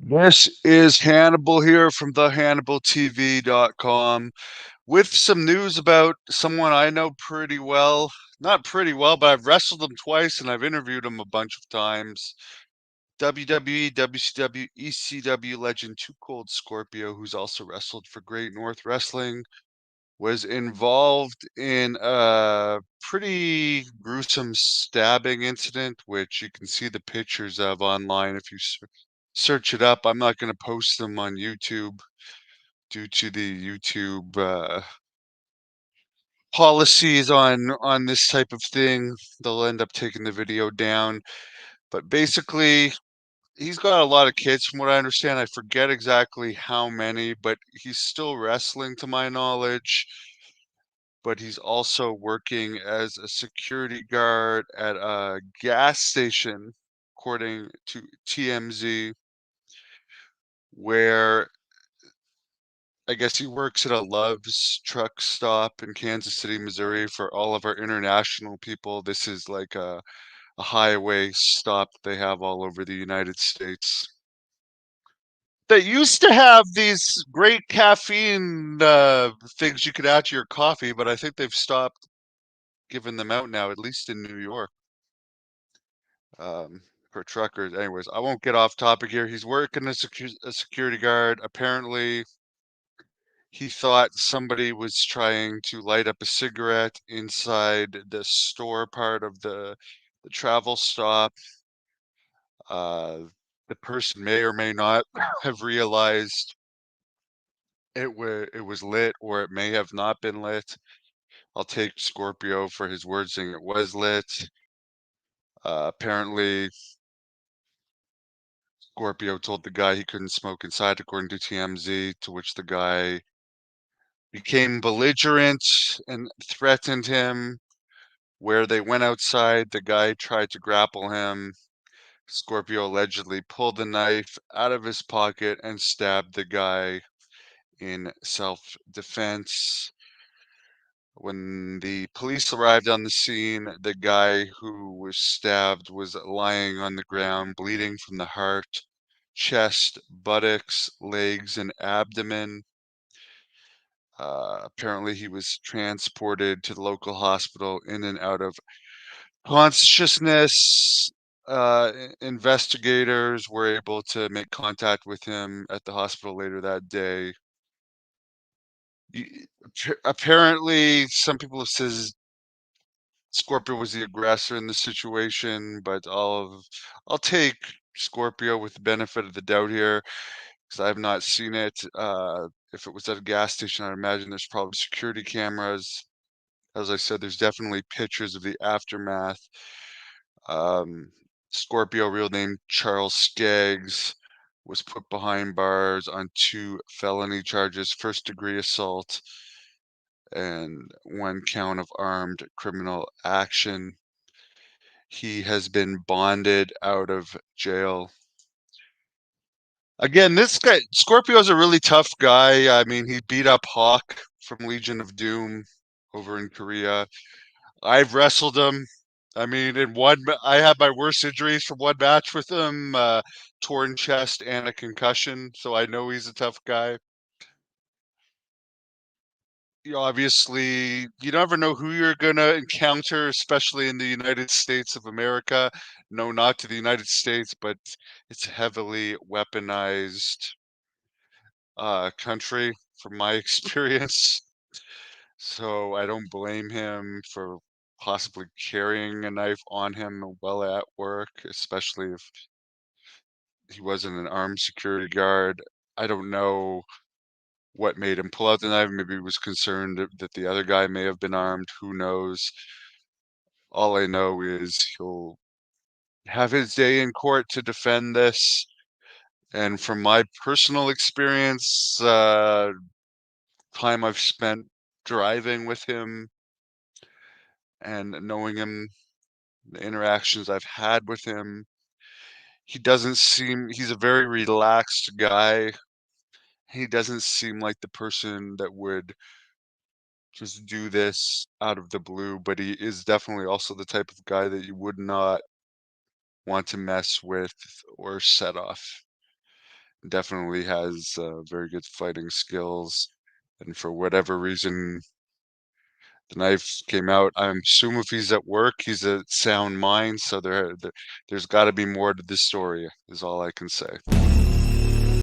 This is Hannibal here from thehannibaltv.com with some news about someone I know pretty well. Not pretty well, but I've wrestled him twice and I've interviewed him a bunch of times. WWE, WCW, ECW legend Too Cold Scorpio, who's also wrestled for Great North Wrestling, was involved in a pretty gruesome stabbing incident, which you can see the pictures of online if you search it up. I'm not going to post them on YouTube due to the YouTube policies on this type of thing. They'll end up taking the video down. But basically, he's got a lot of kids from what I understand. I forget exactly how many, but he's still wrestling to my knowledge. But he's also working as a security guard at a gas station, according to TMZ, where I guess he works at a Love's truck stop in Kansas City, Missouri. For all of our international people, this is like a highway stop they have all over the United States. They used to have these great caffeine things you could add to your coffee, but I think they've stopped giving them out now, at least in New York, um, for truckers. Anyways, I won't get off topic here. He's working as a security guard. Apparently, he thought somebody was trying to light up a cigarette inside the store part of the travel stop. Uh, the person may or may not have realized it was lit, or it may have not been lit. I'll take Scorpio for his word saying it was lit. Apparently, Scorpio told the guy he couldn't smoke inside, according to TMZ, to which the guy became belligerent and threatened him. Where they went outside, the guy tried to grapple him. Scorpio allegedly pulled the knife out of his pocket and stabbed the guy in self-defense. When the police arrived on the scene, the guy who was stabbed was lying on the ground, bleeding from the heart, chest, buttocks, legs, and abdomen. Apparently, he was transported to the local hospital in and out of consciousness. Investigators were able to make contact with him at the hospital later that day. Apparently, some people have says Scorpio was the aggressor in the situation, but I'll take Scorpio with the benefit of the doubt here because I have not seen it. If it was at a gas station, I imagine there's probably security cameras. As I said, there's definitely pictures of the aftermath. Um, Scorpio, real name Charles Skaggs, was put behind bars on 2 felony charges, first-degree assault and 1 count of armed criminal action. He has been bonded out of jail. Again, this guy, Scorpio's a really tough guy. I mean, he beat up Hawk from Legion of Doom over in Korea. I've wrestled him. I mean, I had my worst injuries from one match with him, torn chest and a concussion, so I know he's a tough guy. Obviously, you never know who you're gonna encounter, especially in the United States of America. No, not to the United States, but it's a heavily weaponized country from my experience. So I don't blame him for possibly carrying a knife on him while at work, especially if he wasn't an armed security guard. I don't know what made him pull out the knife. Maybe he was concerned that the other guy may have been armed. Who knows? All I know is he'll have his day in court to defend this. And from my personal experience, time I've spent driving with him and knowing him, the interactions I've had with him, he's a very relaxed guy. He doesn't seem like the person that would just do this out of the blue, but he is definitely also the type of guy that you would not want to mess with or set off. definitely has, very good fighting skills, and for whatever reason, the knife came out. I assume if he's at work, he's a sound mind, so there's gotta be more to this story, is all I can say.